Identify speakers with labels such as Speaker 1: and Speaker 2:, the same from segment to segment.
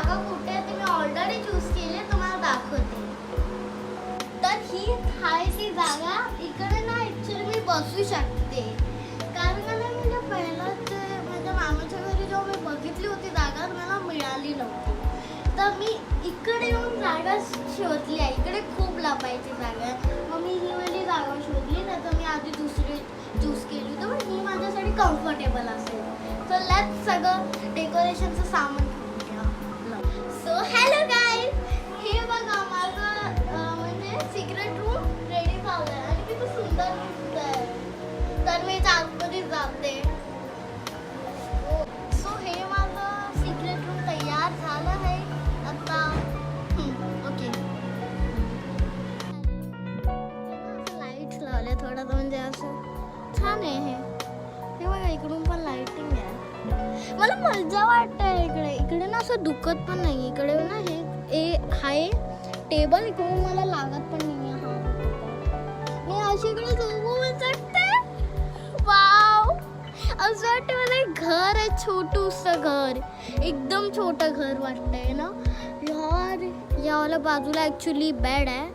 Speaker 1: जागा कुठे आहे ते मी ऑलरेडी चूज केली, तुम्हाला दाखवते. तर ही आहे ती जागा. इकडे ना ॲक्च्युली मी बसू शकते, कारण का नाही म्हणजे पहिलं ते माझ्या मामाच्या घरी जेव्हा मी बघितली होती जागा मला मिळाली नव्हती. तर मी इकडे येऊन जागा शोधली आहे. इकडे खूप लपायची जागा आहे. मग मी ही वाली जागा शोधली, नाही तर मी आधी दुसरी चूज केली होती. पण ही माझ्यासाठी कम्फर्टेबल असेल. तर लेट्स सगळं डेकोरेशनचं सामान घेऊया. सो हॅलो गाईज, हे बघा माझं म्हणजे सिक्रेट रूम रेडी झालं आहे आणि किती सुंदर दिसतंय. तर मी आतमध्ये जाते. सो हे माझं सिक्रेट रूम तयार झालं आहे. आता ओके, लाईट्स लावले थोडं, म्हणजे असं छान आहे. हे बघा इकडून पण लाईटिंग आहे. मला मजा वाटते इकडे. इकडे ना असं दुखत पण नाही. इकडे ना हे हाय टेबल इकडून मला लागत पण नाही. मी अशी इकडे झोपू वाटते. वाव, असं वाटतं मला एक घर आहे, छोटूसं घर, एकदम छोटं घर वाटतंय ना यार. यावाला बाजूला ॲक्च्युली बेड आहे.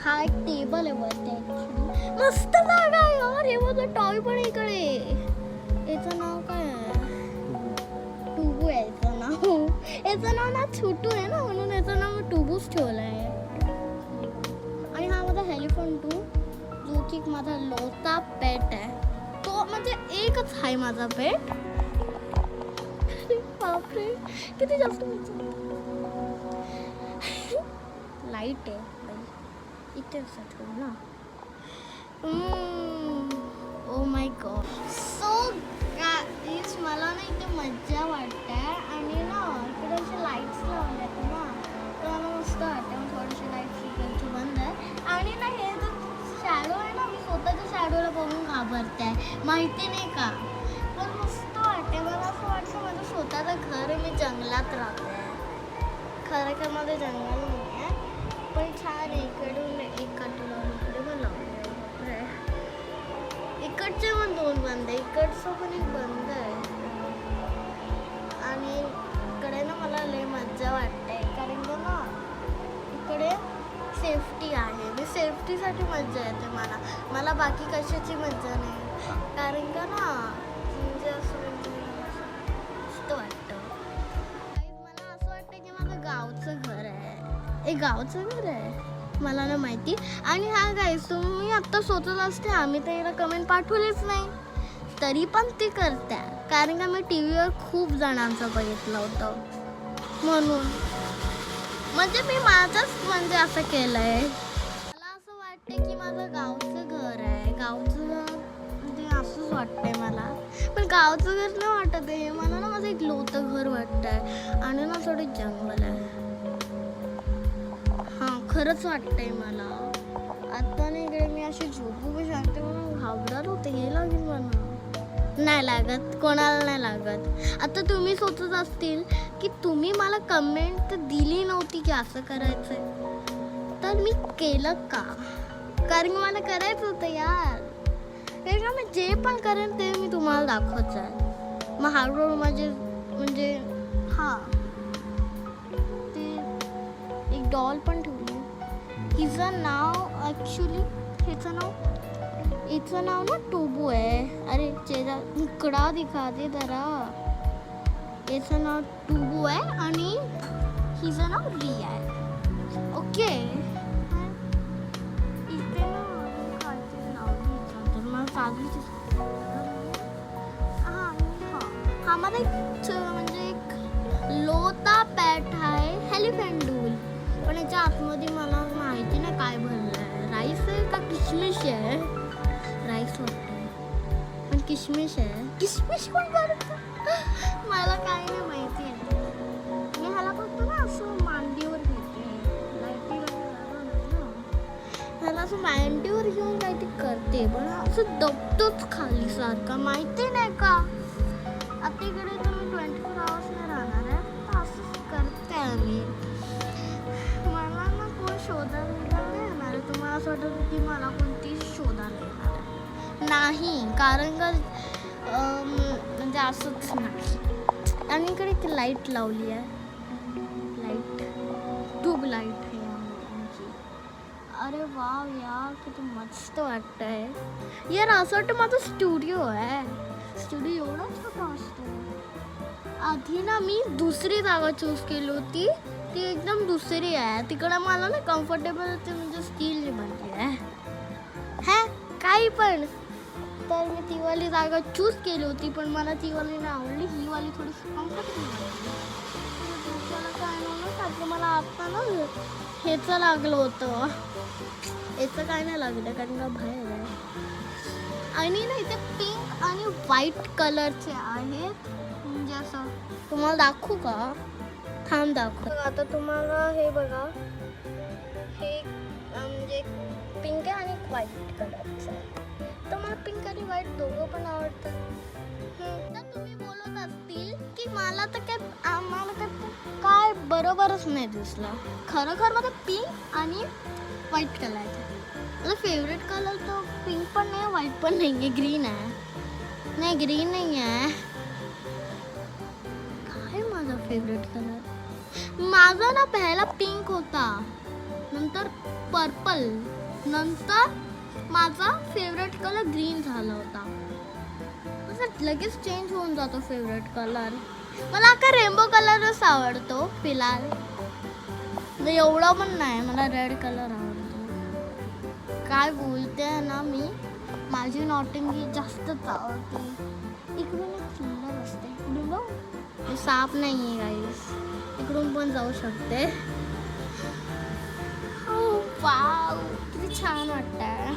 Speaker 1: हा एक टेबल आहे वरती. ॲक्च्युली मस्त जागा आहे यार. हे माझं टॉय पण इकडे. याचं नाव काय आहे? टुबू आहे याचं नाव. याचं नाव ना छोटू आहे ना, म्हणून याचं नाव टुबूच ठेवलं आहे. आणि हा माझा एलिफंटू, जो की माझा लोता पेट आहे. तो म्हणजे एकच आहे माझा पेट. बापरे किती जास्त लाईट आहे इथे ठेवू ना. Oh my God. So guys मला ना इथे मज्जा वाटते. आणि ना इकडे असे लाईट्स लावल्यात ना, तर मला मस्त वाटते. मग थोडीशी लाईट्स इकडची बंद आहे. आणि ना हे जो शॅडो आहे ना, मी स्वतःच्या शॅडोला बघून घाबरते आहे, माहिती नाही का. पण मस्त वाटते. मला असं वाटतं माझं स्वतःचं घर आहे, मी जंगलात राहते. खरं का माझं जंगल नाही आहे, पण छान आहे. इकडून एक काटूला इकडे पण लावले. इकडचे पण दोन बंद आहे, इकडचं पण एक बंद आहे. आणि इकडे ना मला लय मज्जा वाटते, कारण की ना इकडे सेफ्टी आहे. मी सेफ्टीसाठी मज्जा येते मला. मला बाकी कशाची मज्जा नाही, कारण का ना म्हणजे असं मस्त वाटतं. मला असं वाटतं की माझं गावचं घर आहे. हे गावचं घर आहे मला ना माहिती. आणि हा गाईस तुम्ही आत्ता सोचत असते आम्ही तर याला कमेंट पाठवलीच नाही, तरी पण ती करते, कारण का मी टी व्हीवर खूप जणांचं बघितलं होतं, म्हणून म्हणजे मी माझंच म्हणजे असं केलं आहे. मला असं वाटतं की माझं गावचं घर आहे. गावचं घर म्हणजे असंच वाटतंय मला, पण गावचं घर नाही वाटत आहे. मला ना माझं एक लोतं घर वाटतं आहे. आणि ना थोडं जंगल आहे. हां खरंच वाटतंय मला. आता नाही इकडे मी अशी झोपू पण शकते. मला घाबरत होते. हे लागेल मला. नाही लागत, कोणाला नाही लागत. आता तुम्ही सोचत असतील की तुम्ही मला कमेंट दिली नव्हती की असं करायचंय, तर मी केलं का? कारण मला करायचं होतं यार. कारण मी जे पण करेन ते मी तुम्हाला दाखवायचं आहे. मग हळूहळू म्हणजे हां ते एक डॉल पण ठेवली. हिचं नाव ॲक्च्युली हिचं नाव ना टुबू आहे. अरे चेहरा इकडा दिखाते जरा. याचं नाव टुबू आहे आणि हिचं नाव रिया आहे. ओके इथे ना काहीतरी नाव तर मला साजरीची हा मला एक म्हणजे एक लोता पॅट आहे, एलिफंटूल. पण याच्या आतमध्ये मला माहिती नाही काय भरलं आहे. राईस आहे का किशमिश आहे? राईस वाटतं, पण किशमिश आहे. किशमिश कोण भरतं मला काही नाही माहिती आहे. मी ह्याला फक्त ना असं मांडीवर घेते. ह्याला असं मांडीवर घेऊन काहीतरी करते, पण असं दबतोच खाली सारखा, माहिती नाही का. आता इकडे तर मी 24 आवर्स नाही राहणार आहे, तर असंच करते आम्ही. मला ना कोण शोधायला नाही येणार आहे. तुम्हाला असं वाटतं की मला कोणती शोधायला येणार आहे? नाही, कारण का म्हणजे असंच नाही. आणि इकडे एक लाईट लावली आहे. ट्यूब लाईट आहे आमची. अरे वाव यार, किती मस्त वाटतंय यार. असं वाटतं माझा स्टुडिओ आहे. स्टुडिओ एवढा छोटा असतो. आधी ना मी दुसरी जागा चूज केली होती, ती एकदम दुसरी आहे. तिकडं मला ना कम्फर्टेबल ते म्हणजे स्टीलची बनली आहे. हा काही पण, तर मी ती वाली जागा चूज केली होती, पण मला ती वाली नाही आवडली. ही वाली थोडीशी कम्फर्टेबल काय नव्हतं. मला आता ना ह्याचं लागलं होतं. याचं काय नाही लागलं कारण का बाहेर आहे. आणि ना इथे पिंक आणि व्हाईट कलरचे आहेत. म्हणजे असं तुम्हाला दाखवू का? थांब दाखव. आता तुम्हाला हे बघा, हे म्हणजे पिंक आहे आणि व्हाईट कलरचं आहे. तर मला पिंक आणि व्हाईट दोघं पण आवडतं. तर तुम्ही बोलत असतील की मला तर काय बरोबरच नाही दिसलं. खरं मला पिंक आणि व्हाईट कलर आहे. माझा फेवरेट कलर तो पिंक पण नाही, व्हाईट पण नाही आहे, ग्रीन आहे. नाही, ग्रीन नाही आहे. काय माझा फेवरेट कलर? माझा ना पहिला पिंक होता, नंतर पर्पल, नंतर माझा फेवरेट कलर ग्रीन झाला होता. असं लगेच चेंज होऊन जातो फेवरेट कलर. मला आता रेनबो कलरच आवडतो फिलहाल. एवढा पण नाही, मला रेड कलर आवडतो. काय बोलते ना मी, माझी नॉटिंग जास्तच आवडते. इकडून एक सुंदर असते. इकडून बघ, हे साप नाही आहे गाईस, इकडून पण जाऊ शकते. वाव, किती छान वाटतंय.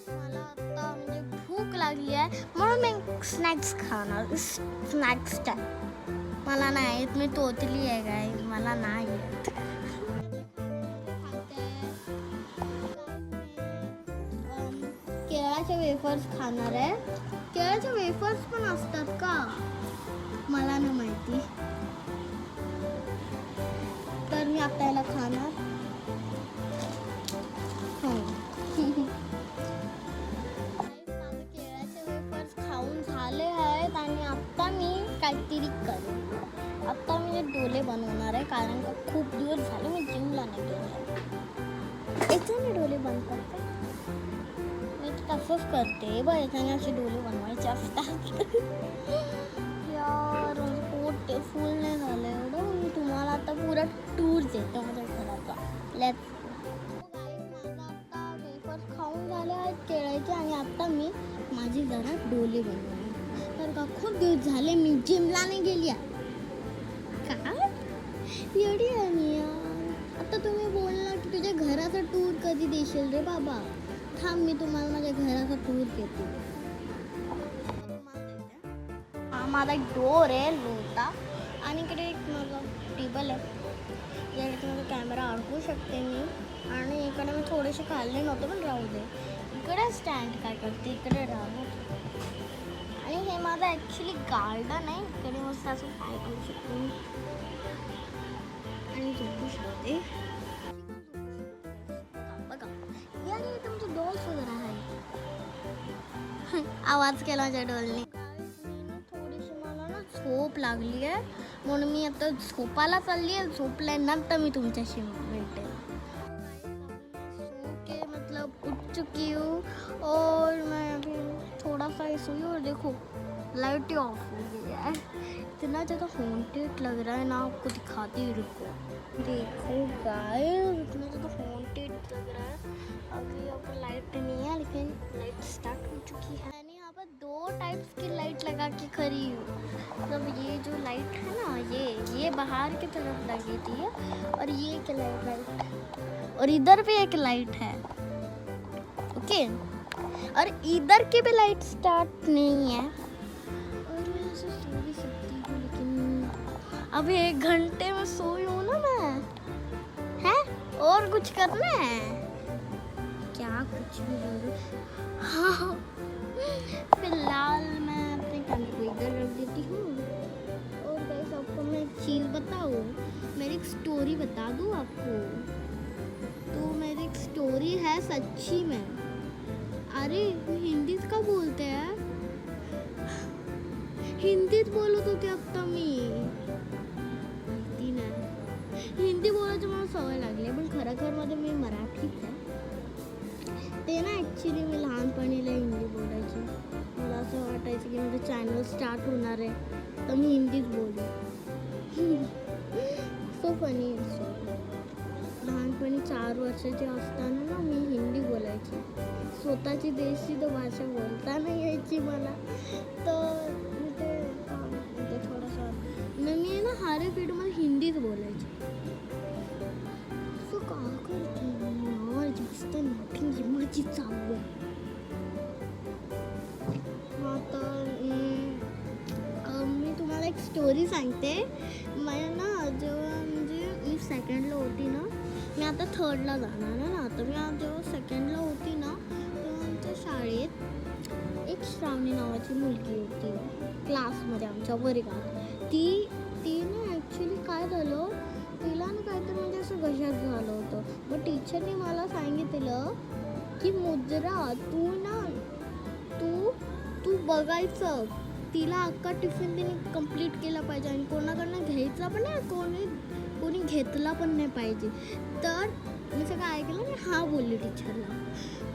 Speaker 1: मला आता म्हणजे भूक लागली आहे, म्हणून मी स्नॅक्स खाणार. स्नॅक्स मला नाही येत, मी तोतली आहे गाय, मला नाही येत. केळाचे वेफर्स खाणार आहे. केळाचे वेफर्स पण असतात का? मला नाही माहिती. तर मी आता याला खाणार. केळाचे वेफर्स खाऊन झाले आहेत आणि आता मी काहीतरी करेन. आता मी डोले बनवणार आहे, कारण का खूप दिवस झाले मी जिमला नाही गेले. याच्याने डोले बनतात. मी तसंच करते बरं, याच्याने असे डोले बनवायचे असतात. यार पोट फुल नाही झालं एवढं. मी तुम्हाला आता पुरा टूर देतो माझ्या घराचा. लेट्स आता वेफर्स खाऊन झाले आहेत केळाचे आणि आता मी माझी जरा डोले बनवणार. तर का खूप दिवस झाले मी जिमला नाही गेली आहे. काय एवढी आहे मी यार. आता तुम्ही बोलला की तुझ्या घराचा टूर कधी देशील रे बाबा. थांब, मी तुम्हाला माझ्या घराचा टूर देते. हा माझा एक डोर आहे लोटा, आणि इकडे एक माझा टेबल आहे. याकडे माझा कॅमेरा अडकवू शकते मी. आणि इकडे मी थोडेसे खाल्ले नव्हते, पण राहू दे. इकडे स्टँड काय करते, इकडे राहू. आणि हे माझं ॲक्च्युली गार्डन आहे. इकडे मस्त असं काय करू शकते मी आणि झोपू शकते. बघा यार, तुमचे डॉल्स वगैरे आहे. आवाज केला माझ्या डॉलने. थोडीशी मला ना झोप लागली आहे, म्हणून मी आता झोपायला चालली आहे. झोपल्यानंतर मी तुमच्याशी भेटेल. मतलब उठ चुकी हूँ और मैं अभी थोड़ा सा ही सोई और देखो लाइट ही ऑफ हो गई है. इतना ज़्यादा हॉन्टेड लग रहा है ना, आपको दिखाती हूँ, रुको. देखो गाइस, इतना ज़्यादा हॉन्टेड लग रहा है. अभी यहाँ पर लाइट नहीं है, लेकिन लाइट स्टार्ट हो चुकी है. मैंने यहाँ पर 2 टाइप्स की लाइट लगा के खड़ी हूँ. मतलब ये जो लाइट है ना, ये बाहर की तरफ लगी थी, और ये एक लाइट, और इधर भी एक लाइट है. ओके, और इधर की भी लाइट स्टार्ट नहीं है. और मैं ऐसे सो भी सकती हूँ, लेकिन अब 1 घंटे में सोई हूँ ना मैं. है और कुछ करना है क्या? कुछ भी बोलो. हाँ, फिलहाल मैं अपने कैमरे को इधर रख देती हूँ. और गाइस, आपको मैं एक चीज़ बताऊँ, मेरी एक स्टोरी बता दूँ आपको. तो मेरी एक स्टोरी है सच्ची में. अरे हिंदीत का बोलते हैं, हिंदीत बोलत होते आता मी. माहिती नाही. हिंदी बोलायची मला सवय लागली पण खरोखरमध्ये मी मराठीच आहे. ते ना ॲक्च्युली मी लहानपणीला हिंदी बोलायची. मला असं वाटायचं की माझं चॅनल स्टार्ट होणार आहे तर मी हिंदीच बोलू. So funny. लहानपणी 4 वर्षाची असताना ना मी हिंदी बोलायची. स्वतःची देशी तर भाषा बोलता नाही यायची मला. तर ते थोडंसं मी ना हर एक व्हिडिओमध्ये हिंदीच बोलायची. सो का करते यार जास्त नाटिंग माझी चालू आहे. तर मी तुम्हाला एक स्टोरी सांगते. मला ना जेव्हा म्हणजे मी सेकंडला होती ना, मी आता थर्डला जाणार आहे ना, तर मी जेव्हा सेकंडला होती ना तेव्हा आमच्या शाळेत एक श्रावणी नावाची मुलगी होती क्लासमध्ये आमच्या वर्गात. ती ना ॲक्च्युली काय झालं, तिला ना काहीतरी म्हणजे असं घशात झालं होतं. मग टीचरने मला सांगितलं की मुद्रा तू बघायचं, तिला अख्खा टिफिन तिने कंप्लीट केला पाहिजे आणि कोणाकडनं घ्यायचा पण नाही, कोणी घेतला पण नाही पाहिजे. तर मी सगळं ऐकलं मी हा बोलली टीचरला.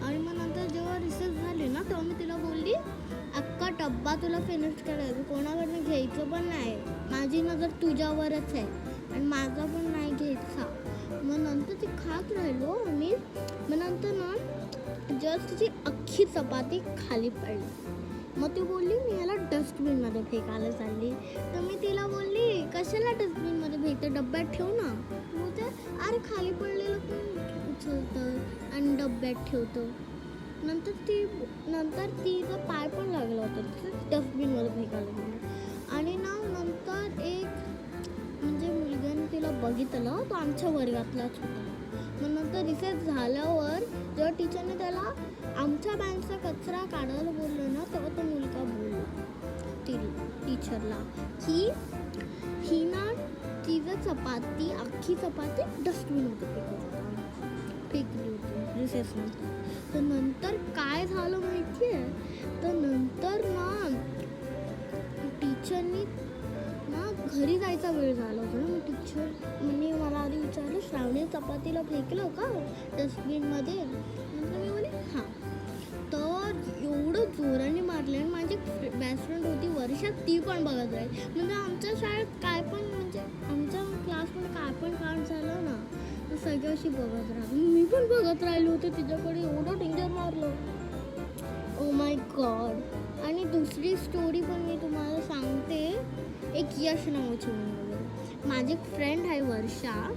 Speaker 1: आणि मग नंतर जेव्हा रिसर्च झाली ना तेव्हा मी तिला बोलली अख्खा डब्बा तुला फिनिश करायचं, कोणाकडनं घ्यायचं पण नाही. माझी नजर तुझ्यावरच आहे आणि माझा पण नाही घ्यायचा. मग नंतर ती खात राहिलो आणि मग नंतर ना जस्ट तिची अख्खी चपाती खाली पडली. मग ती बोलली मी याला डस्टबिनमध्ये फेकायला चालली. तर मी तिला बोलली कशाला डस्टबिनमध्ये फेकते, डब्यात ठेव ना. मग ते अरे खाली पडलेलं पण उचलतं आणि डब्यात ठेवतं. नंतर तिचा पाय पण लागला होता, डस्टबिनमध्ये फेकायला गेलं. आणि नंतर एक म्हणजे मुलग्याने तिला बघितलं, तो आमच्या वर्गातलाच होता. मग नंतर रिसेस झाल्यावर जेव्हा टीचरने त्याला आमच्या बँकचा कचरा काढायला बोललो ना तेव्हा तो मुलगा बोलला टीचरला की ही ना तिचं अख्खी चपाती डस्टबिनमध्ये फेकली होती रिसेसनंतर. तर नंतर काय झालं माहिती आहे, तर नंतर ना टीचरनी ना घरी जायचा वेळ झाला होता ना. मग टीचरने मला आधी विचारलं श्रावणी चपातीला फेकलं का डस्टबिनमध्ये. नंतर मी बोलले हां. तर एवढं जोराने मारले आणि माझी बेस्ट फ्रेंड होती वर्षा, ती पण बघत राहील. म्हणजे आमच्या शाळेत काय पण म्हणजे आमच्या क्लासमध्ये काय पण कांड झालं ना तर सगळं अशी बघत राहिली. मी पण बघत राहिलो होते तिच्याकडे, एवढं डेंजर मारलं. Oh my God. आणि दुसरी स्टोरी पण मी तुम्हाला सांगते. एक यश नावाची मुलगी, माझी फ्रेंड आहे वर्षा,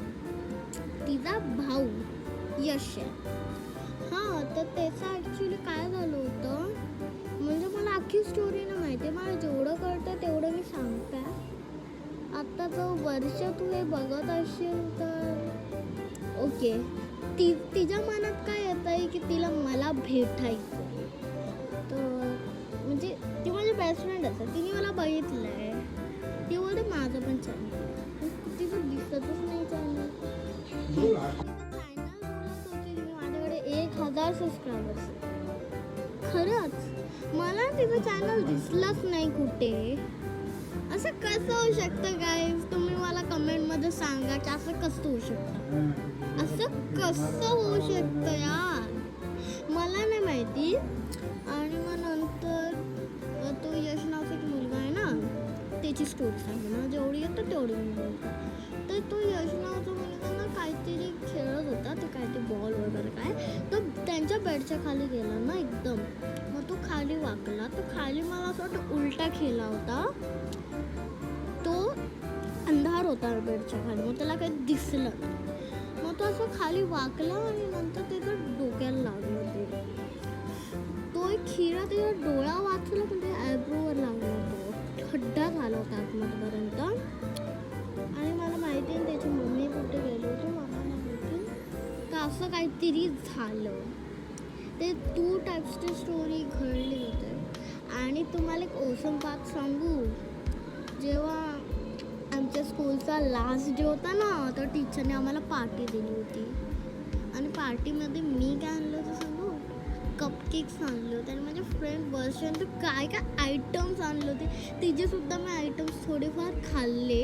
Speaker 1: तिचा भाऊ यश आहे. हां, तर त्याचं ॲक्च्युली काय झालं होतं म्हणजे मला अख्खी स्टोरी नाही माहिती आहे. मला जेवढं कळतं तेवढं मी सांगते. आत्ता जो वर्ष तू हे बघत असशील तर ओके, तिच्या मनात काय येतं आहे की तिला मला भेटायचं. तर म्हणजे ती माझी बेस्ट फ्रेंड असते, तिने मला बघितलं आहे. ती बोलते माझं पण चॅनल, तिचं दिसतच नाही चॅनल. माझ्याकडे 1000 सबस्क्रायबर्स. खरंच मला तिचं चॅनल दिसलंच नाही कुठे. असं कसं होऊ शकतं गाईज, तुम्ही मला कमेंटमध्ये सांगा की असं कसं होऊ शकतं. असं कसं होऊ शकतं यार, मला नाही माहिती. आणि मग नंतर तो यश नावाचा एक मुलगा आहे ना, त्याची स्टोरी सांगते मला जेवढी येतं तेवढी मी बोलतो. तर तो यश नावाचा मुलगा ना काहीतरी खेळत होता, ते काहीतरी बॉल वगैरे काय, तर त्यांच्या बेडच्या खाली गेला ना एकदम. मग तो खाली वाकला, तो खाली मला असं वाटतं उलटा खेळला होता. तो अंधार होता बेडच्या खाली, मग त्याला काही दिसलं. मग तो असं खाली वाकला आणि नंतर त्याचं डोक्याला लागलं. तो एक खिरा त्याचा डोळा वाचला पण ते ॲब्रोवर लागला. तो खड्डा झाला होता आतमध्येपर्यंत. आणि मला माहिती आहे त्याची मम्मी कुठे गेली होती, मला नाही माहिती. तर असं काहीतरी झालं. ते 2 टाईप्सची स्टोरी घडली होते. आणि तुम्हाला एक ओसम पार्ट सांगू, जेव्हा आमच्या स्कूलचा लास्ट डे होता ना तर टीचरने आम्हाला पार्टी दिली होती. आणि पार्टीमध्ये मी काय आणलं होतं सांगू, कपकेक्स आणले होते. आणि माझ्या फ्रेंड वर्षांतर काय काय आयटम्स आणले होते, तिचेसुद्धा मी आयटम्स थोडेफार खाल्ले.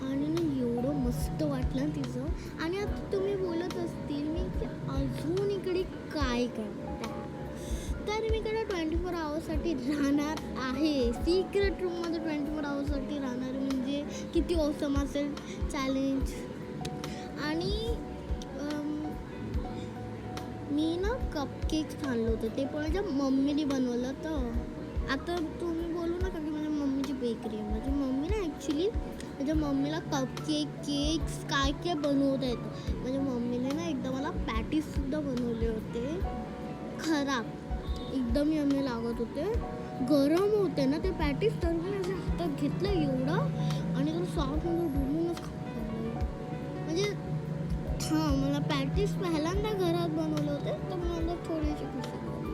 Speaker 1: आणि ना एवढं मस्त वाटलं तिचं. आणि आता तुम्ही बोलत असतील मी की अजून इकडे काय करता, तर मी इकडे 24 आवर्ससाठी राहणार आहे. सिक्रेट रूममध्ये 24 आवर्ससाठी राहणार म्हणजे किती ऑसम असेल चॅलेंज. आणि मी ना कपकेक्स आणलं होतं, ते पण माझ्या मम्मीने बनवलं. तर आता तुम्ही बोलू नका की माझ्या मम्मीची बेकरी आहे. माझी मम्मी ना ॲक्च्युली माझ्या मम्मीला केक्स काय काय बनवता येतं. माझ्या मम्मीने ना एकदा मला पॅटीससुद्धा बनवले होते. खराब एकदम यम्मी लागत होते, गरम होते ना ते पॅटीस. तर मी माझ्या हातात घेतलं एवढं आणि तर सॉसमध्ये डुबूनच खाल्लं. म्हणजे हां, मला पॅटीस पहिल्यांदा घरात बनवले होते, तर मला नंतर थोडीशी खुशी झाली.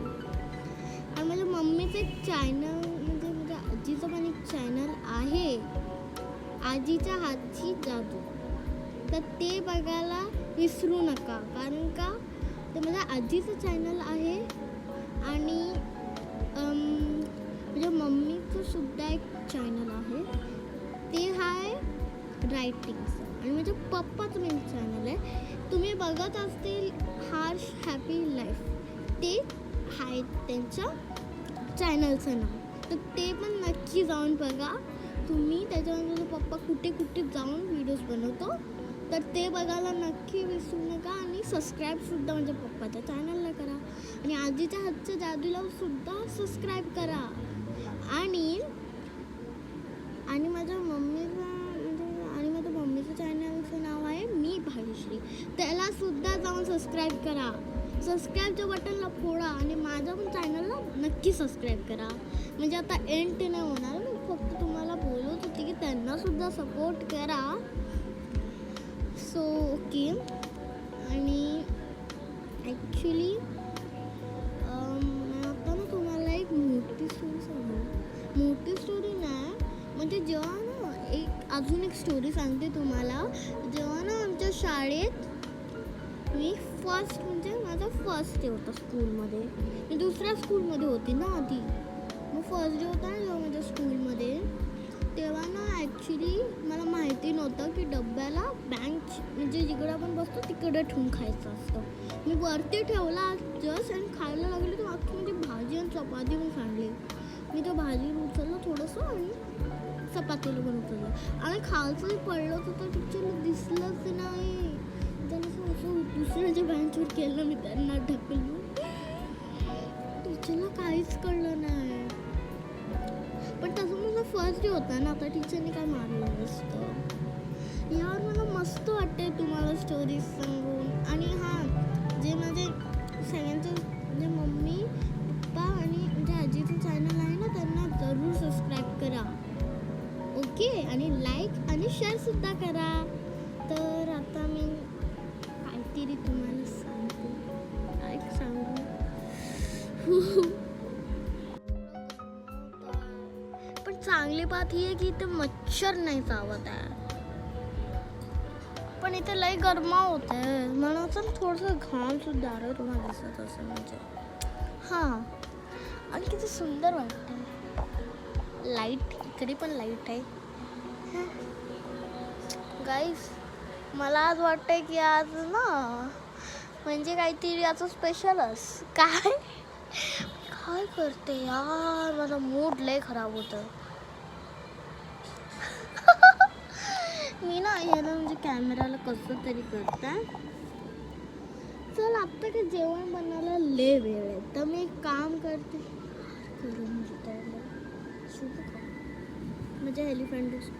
Speaker 1: आणि माझ्या मम्मीचं एक चॅनल म्हणजे माझ्या आजीचं पण एक चॅनल आहे, आजीच्या हातची जादू. तर ते बघायला विसरू नका, कारण का ते माझ्या आजीचं चॅनल आहे. आणि माझ्या मम्मीचं सुद्धा एक चॅनल आहे, ते आहे रायटिंगचं. आणि माझ्या पप्पाचं मेन चॅनल आहे, तुम्ही बघत असतील हार्श हॅपी लाईफ, ते आहे त्यांच्या चॅनलचं नाव. तर ते पण नक्की जाऊन बघा तुम्ही. त्याच्यावर माझा पप्पा कुठे कुठे जाऊन व्हिडिओज बनवतो, तर ते बघायला नक्की विसरू नका. आणि सबस्क्राईबसुद्धा माझ्या पप्पाच्या चॅनलला करा आणि आजीच्या हातच्या जादूला सुद्धा सबस्क्राईब करा. आणि माझ्या मम्मीचं चॅनलचं नाव आहे मी भाग्यश्री, त्याला सुद्धा जाऊन सबस्क्राईब करा. सबस्क्राईबच्या बटनला फोडा आणि माझ्या पण चॅनलला नक्की सबस्क्राईब करा. म्हणजे आता एंड नाही होणार, मी फक्त तुम्हाला बोलत होते की त्यांना सुद्धा सपोर्ट करा. So okay. आणि ॲक्च्युली आता ना तुम्हाला एक मोठी स्टोरी सांगू. मोठी स्टोरी नाही म्हणजे जेव्हा ना अजून एक स्टोरी सांगते तुम्हाला. जेव्हा ना आमच्या शाळेत मी माझा फर्स्ट डे होता स्कूलमध्ये. मी दुसऱ्या स्कूलमध्ये होती ना आधी, मग फर्स्ट डे होता ना जेव्हा माझ्या स्कूलमध्ये, तेव्हा ना ॲक्च्युली मला माहिती नव्हतं की डब्याला बँच म्हणजे जिकडे आपण बसतो तिकडे ठेवून खायचं असतं. मी वरती ठेवला जस्ट आणि खायला लागले तर अख्खी म्हणजे भाजी आणि चपाती पण सांडली. मी तो भाजी उचललं थोडंसं आणि चपातीला पण उचललं आणि खालचं पडलं होतं तर टीचरला दिसलंच नाही. त्याला असं दुसऱ्याच्या बेंचवर केलं, मी त्यांना ढकललं. टीचरला काहीच कळलं नाही. पण तसं माझा फर्स्ट डे होता ना, आता टीचरने काय मारलं नसतं. यार मला मस्त वाटते तुम्हाला स्टोरीज सांगून. आणि हां, जे माझे सगळ्यांचं म्हणजे मम्मी पप्पा आणि म्हणजे आजीचं चॅनल आहे ना, त्यांना जरूर सबस्क्राईब करा. ओके. आणि लाईक आणि शेअरसुद्धा करा. तर आता मी काहीतरी तुम्हाला सांगते, काय सांगू. पण चांगली बात ही आहे की इथे मच्छर नाही चावत आहे. पण इथे लई गरमा होत आहे. मला तर थोडंसं घाम सुद्धा आलं तुम्हाला दिसत असेल म्हणजे. हां, आणि किती सुंदर वाटतं. लाईट इकडे पण लाईट आहे. गाईस, मला आज वाटतंय की आज ना म्हणजे काहीतरी आज स्पेशलच. काय करते यार, माझा मूड लय खराब होतं. मी ना याला म्हणजे कॅमेराला कसं तरी करते. चल आता की जेवण बनायला लय वेळ आहे, तर मी एक काम करते, करून म्हणजे एलिफंट नाही.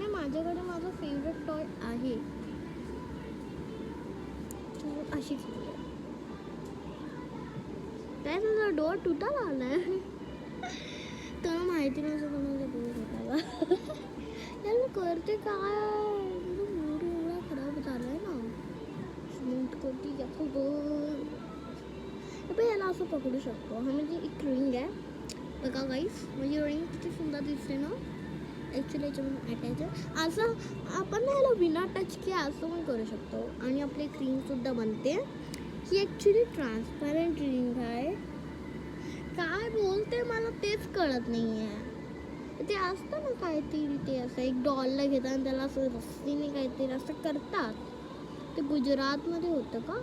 Speaker 1: माझ्याकडे माझं फेवरेट टॉय आहे, अशी काय तुझा डोअर तुटायला आलाय. तुला माहिती नाही असं कोणाचा डोअर तुटायला. यार मी करते काय, मूड एवढा खराब झालाय ना. स्मूथ करते याचं डोअर. याला असं पकडू शकतो. हा म्हणजे एक रिंग आहे बघा गाईस, म्हणजे रिंग किती सुंदर दिसते ना. ॲक्च्युली याच्यामध्ये अटॅच आहे. असं आपण ना याला विना टच की असं पण करू शकतो. आणि आपली क्रीमसुद्धा बनते. ही ॲक्च्युली ट्रान्सपरंट रिंग आहे. काय बोलते मला तेच कळत नाही आहे. ते असतं ना काहीतरी, ते असं एक डॉलला घेतात आणि त्याला असं रस्सीने काहीतरी असं करतात. ते गुजरातमध्ये होतं का,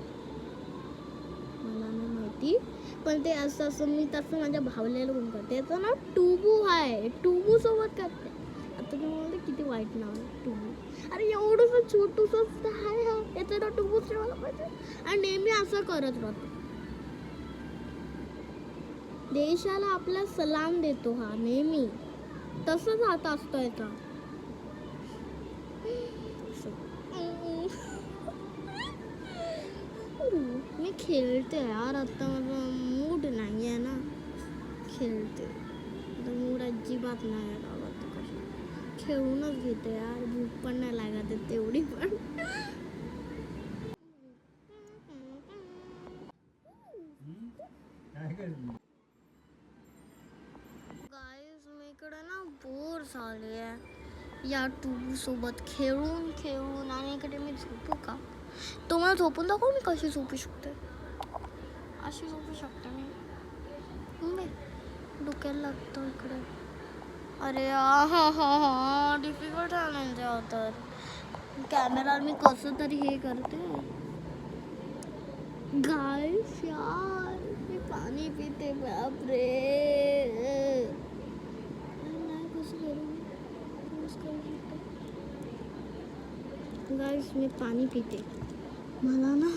Speaker 1: मला नाही माहिती. पण ते असं असं मी तसं माझ्या भावलेला पण करते. त्याचं नाव टुबू आहे. टुबू सोबत करते. आता तुम्हाला किती वाईट नाव आहे टुबू. अरे एवढंसं छोटूसं आहे हा, याचं नाव टुबूच ठेवायला पाहिजे. आणि नेहमी असं करत राहतो. देशाला आपला सलाम देतो हा नेहमी. तसंच हात असतो याचा. मी खेळते यार, आता माझा मूड नाही आहे ना. खेळते मूड अजिबात नाही आहे बाबा. तर कशी खेळूनच घेते यार. भूक पण नाही लागत आहे तेवढी पण. गाईज मी इकडे ना बोर झाली आहे या टुबू सोबत खेळून खेळून. आणि इकडे मी झोपू का? तुम्हाला झोपून दाखवू मी कशी झोपू शकते. अशी झोपू शकते मी. डोक्याला लागतं इकडे. अरे हा डिफिकल्ट आहे म्हणजे तर कॅमेरा मी कसं तरी हे करते. गाईस यार मी पाणी पिते. बापरे नाही कसं करू. गाईस मी पाणी पिते. मला ना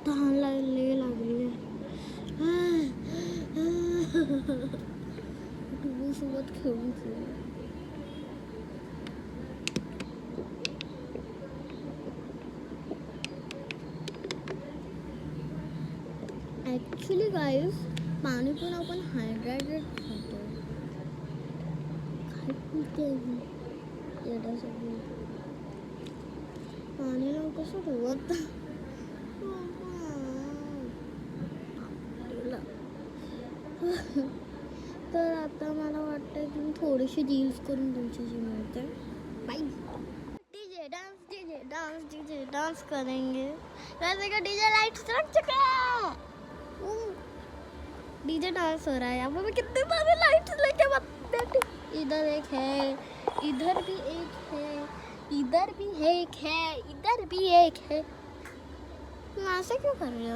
Speaker 1: तहान लागली आहे. टुबू सोबत खेळून ॲक्च्युली गाईस पाणी पण आपण हायड्रेटेड खातो. काय पिते येण्यासाठी पाणीला कसं ठेवत. तर आता मला वाटतं की मी थोडीशी रील्स करून तुमच्याशी मिळते. बाय. डीजे डांस करेंगे. वैसे का डीजे लाइट्स रख चुके हैं. डीजे डांस हो रहा है यहाँ पे. मैं कितने सारे लाइट्स लेके बैठी. इधर एक है, इधर भी एक है, इधर भी एक है, इधर भी एक है. ऐसे क्यों कर रहे हो?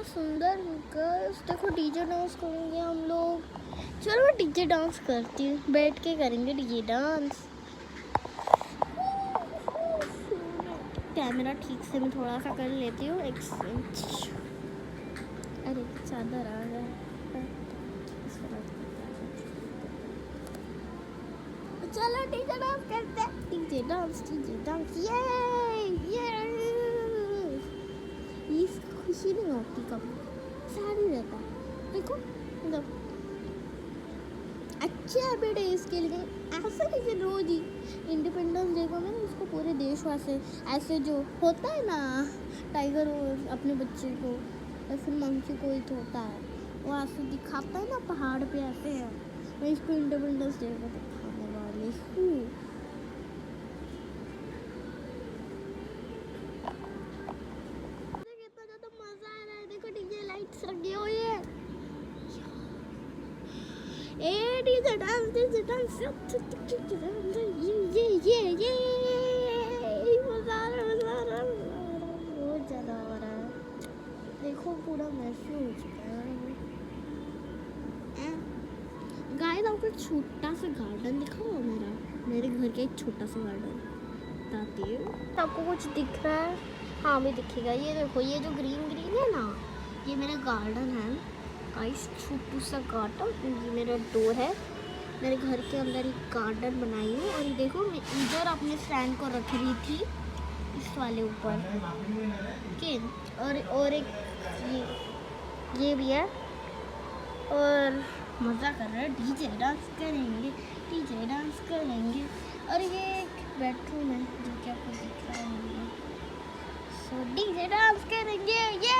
Speaker 1: सुंदर गर्ल्स. देखो डीजे डांस करेंगे हम लोग. चलो मैं डीजे डांस करती हूँ. बैठ के करेंगे डीजे डांस. कैमरा ठीक से मैं थोड़ा सा कर लेती हूँ. एक इंच. अरे चादर आ गया. चलो डीजे डांस करते हैं. डीजे डांस ये खुशी नहीं होती कभी. सारी रहता देखो. अच्छे हैबिट है इसके लिए. ऐसा नहीं कि रोज ही इंडिपेंडेंस डे को मैं उसको पूरे देशवासी ऐसे जो होता है ना, टाइगर अपने बच्चे को या फिर मंकी को ही होता है वो ऐसे दिखाता है ना पहाड़ पे ऐसे है. मैं इसको इंडिपेंडेंस डे को दिखाने वाली हूँ. लगी हुई है. डीजे डांस ये मजा आ रहा. बहुत ज़्यादा हो रहा है. देखो पूरा मैसी हो चुका है. गाइस आपको एक छोटा सा गार्डन दिखाओ. मेरे घर का एक छोटा सा गार्डन बताती हूँ. आपको कुछ दिख रहा है? हाँ भी दिखेगा. ये देखो ये जो ग्रीन है ना, ये मेरा गार्डन है गाइस. छोटू सा गार्डन. ये मेरा डोर है. मेरे घर के अंदर एक गार्डन बनाई हूँ. और ये देखो मैं इधर अपने स्टैंड को रख रही थी इस वाले ऊपर. ओके. और एक ये भी है. और मज़ा कर रहे हैं. डीजे डांस करेंगे. और ये एक बेडरूम है जो कि आपको दिख रहा है. सो डीजे डांस करेंगे. ये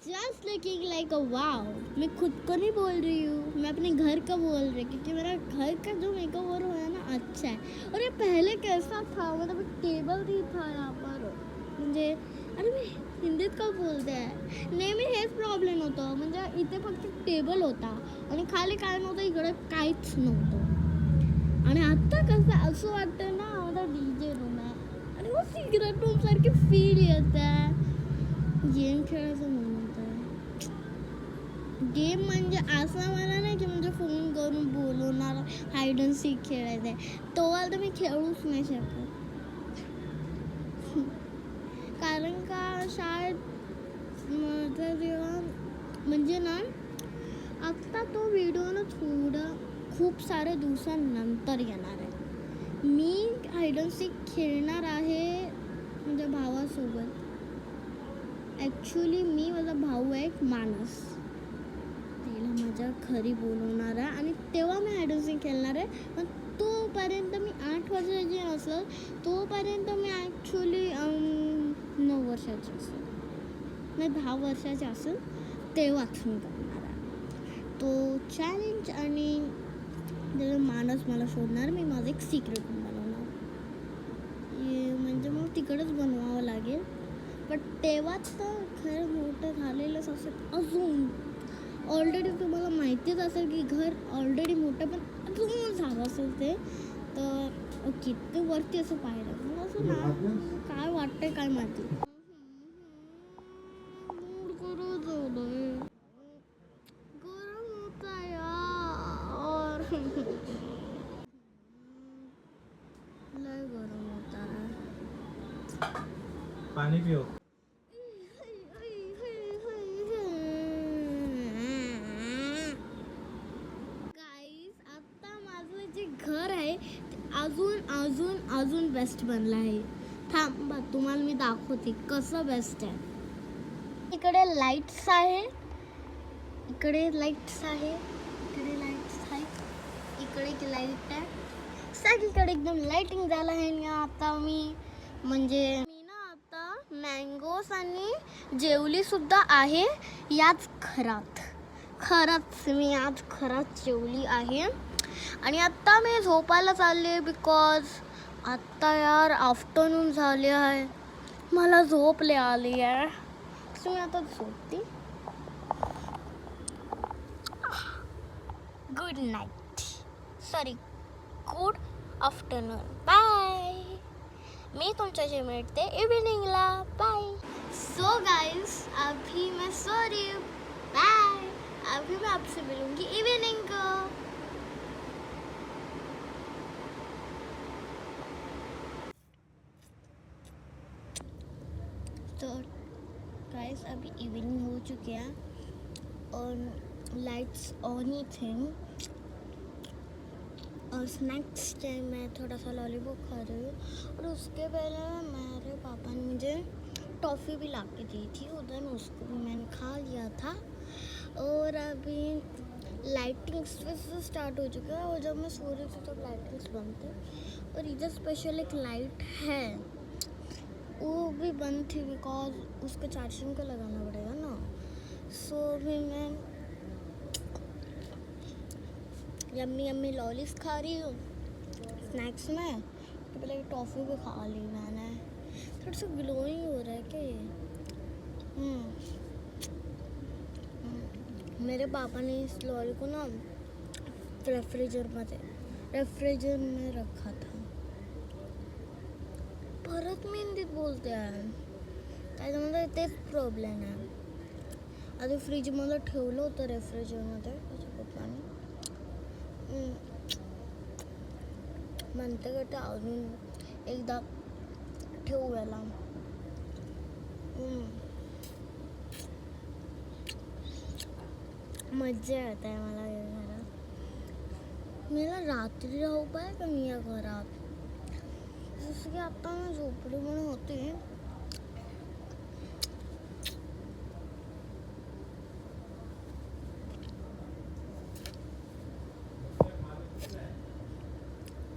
Speaker 1: जस्ट लुकिंग लाइक अ वाव. मैं खुद को नहीं बोल रही हूँ, मैं अपने घर का बोल रही हूँ. क्योंकि मेरा घर का जो मेकओवर हुआ है ना अच्छा है. और ये पहले कैसा था, मतलब टेबल भी था यहाँ पर मुझे. अरे मैं हिंदीत का बोलते आहे. नेहमी हेच प्रॉब्लेम होतं. म्हणजे इथे फक्त टेबल होता आणि खाली काय नव्हतं, इकडे काहीच नव्हतं. आणि आत्ता कसं असं वाटतं ना, माझा DJ रूम आहे आणि मग सिक्रेट रूम सारखी फील येत आहे. गेम खेळायचं म्हणून गेम म्हणजे असं मला नाही की म्हणजे फोन करून बोलवणार हाईड अँड सीक खेळायचं आहे. तो वाला तर मी खेळूच नाही शकत. कारण का शाळेत माझं जेव्हा म्हणजे ना आत्ता तो व्हिडिओ ना खूप सारे दिवसांनंतर येणार आहे. मी हाईड अँड सीक खेळणार आहे म्हणजे भावासोबत. ॲक्च्युली मी माझा भाऊ आहे एक माणूस, त्याला माझ्या घरी बोलवणार आहे आणि तेव्हा मी हाईड अँड सीक खेळणार आहे. पण तोपर्यंत मी 8 वर्षाची असेल, तोपर्यंत मी ॲक्च्युली 9 वर्षाची असेल, नाही 10 वर्षाची असेल, तेव्हाच मी करणार आहे तो चॅलेंज. आणि त्याचा माणूस मला शोधणार, मी माझं एक सिक्रेट रूम बनवणार. म्हणजे मग तिकडंच बनवावं लागेल. पण तेव्हाच तर खरं मोठं झालेलंच असेल. अजून ऑलरेडी तुम्हाला माहितीच असेल की घर ऑलरेडी मोठं पण अजून झालं असेल ते. तर किती वरती असं पाहिलं मला असं ना काय वाटतंय काय माहिती. गरम होता यार. लय गरम होता है.
Speaker 2: पानी पियो.
Speaker 1: गाईस आता माझं जे घर आहे ते अजून बेस्ट बनलं आहे. थांबा तुम्हाला मी दाखवते कसं बेस्ट आहे. इकडे लाईट्स आहे, इकडे लाईट्स आहे, इकडे लाईट्स आहे, इकडे एक लाईट आहे. सगळीकडे एकदम लाईटिंग झालं आहे. आणि आता मी ना आता मँगोज आणि जेवली सुद्धा आहे याच घरात. खरंच मी आज खरंच जेवली आहे. आणि आत्ता मी झोपायला चालले बिकॉज आत्ता यार आफ्टरनून झाले आहे, मला झोप लय आली आहे. सो मी आता झोपते. Good night, sorry good afternoon, bye. मैं तुमसे मिलते इवनिंगला, बाय. सो गाइस अभी मैं सो रही हूँ, बाय. अभी मैं आपसे मिलूंगी इवनिंग को. तो गाइस अभी इवनिंग हो चुकी है और लाइट्स ऑन ही थे. और स्नैक्स टाइम मैं थोड़ा सा लॉलीपॉप खा रही हूँ. और उसके पहले मेरे पापा ने मुझे टॉफ़ी भी ला के दी थी उधर, उसको भी मैंने खा लिया था. और अभी लाइटिंग्स से स्टार्ट हो चुका है. और जब मैं सो रही थी तब लाइटिंग्स बंद थे. और इधर स्पेशल एक लाइट है, वो भी बंद थी बिकॉज उसको चार्जिंग को लगाना पड़ेगा ना. सो भी मैं यम्मी लॉलीज खा रही हूँ स्नैक्स में. तो पहले टॉफ़ी भी खा ली मैंने. थोड़ा सा ग्लोइंग हो रहा है क्या ये. मेरे पापा ने इस लॉली को ना रेफ्रिजरेटर में रखा था. परत मी हिंदीत बोलते आहे, त्याच्यामध्ये तेच प्रॉब्लेम आहे. आधी फ्रीजमध्ये ठेवलं होतं रेफ्रिजरेटरमध्ये त्याच्या पप्पाने. म्हणते का ते अजून एकदा ठेवायला. मज्जा येत आहे मला या घरात. मला रात्री राहू पाय का मी या घरात. जसं की आता मी झोपली म्हणून होते.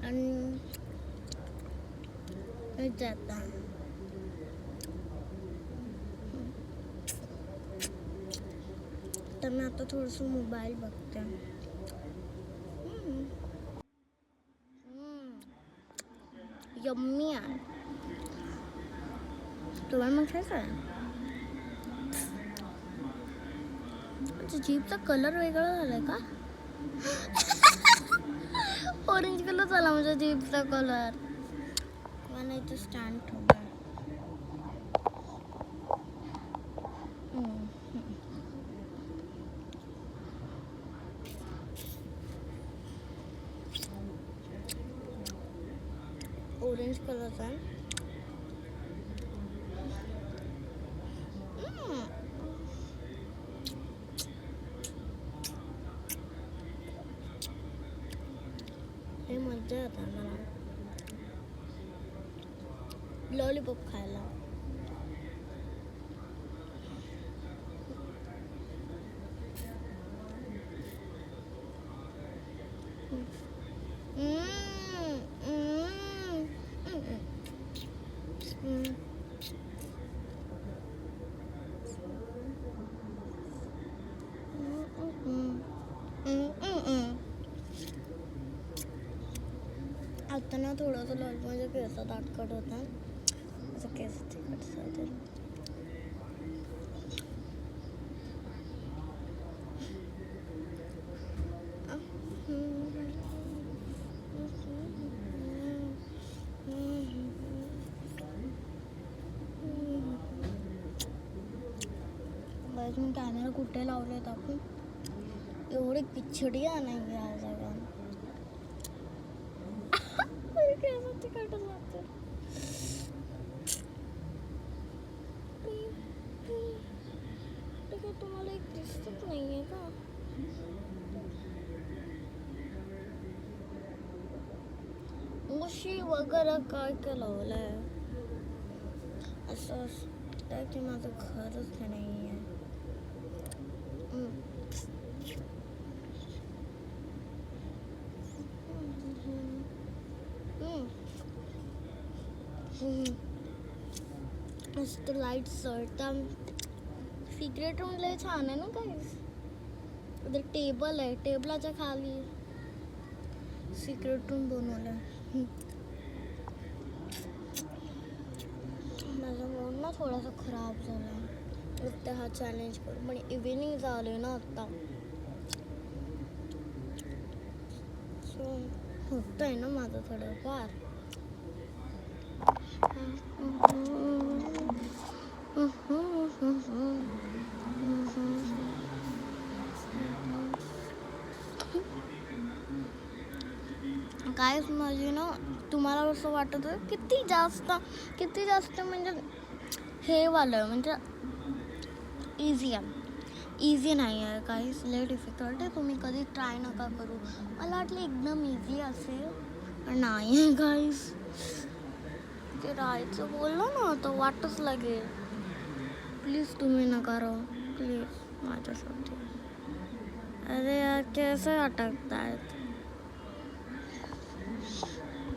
Speaker 1: आणि जाता तर मी आता थोडंसं मोबाईल बघते. यम्मी आहे. तुम्हाला मग खायचं आहे. माझ्या जीभचा कलर वेगळा झालाय का? ऑरेंज कलर झाला माझ्या जीभचा कलर. मला इथे स्टँड ठेवला. ऑरेंज कलरचा हे मजा येते मला लॉलीपॉप खायला. आता ना थोडंसं माझ्या केसात आटकट होता. असं केस तिकट जाते. तुम्ही कॅमेरा कुठे लावले आपण एवढी पिछडी नाही या जागा. तुम्हाला एक दिसत नाहीये का? उशी वगैरे काय काय लावलंय असं की माझं खरंच नाही आहे. मस्त लाईट जळता. सिक्रेट रूम लय छान आहे ना गाईस. इथे टेबल आहे. टेबलाच्या खाली सिक्रेट रूम बनवलं. माझा मूड ना थोडासा खराब झाला. फक्त हा चॅलेंज करू पण इव्हिनिंग झाले ना आता. सो होत आहे ना माझं थोडंफार. कायच माझी ना तुम्हाला असं वाटत किती जास्त म्हणजे हे वालं म्हणजे इझी नाही आहे. काहीच लय डिफिकल्ट आहे. तुम्ही कधी ट्राय नका करू. मला वाटलं एकदम इझी असेल पण नाही आहे गाईस. ते राहायचं बोललो ना तर वाटच लागेल. प्लीज तुम्ही नका राहू प्लीज माझ्यासाठी. अरे यार कैसे अटकता है.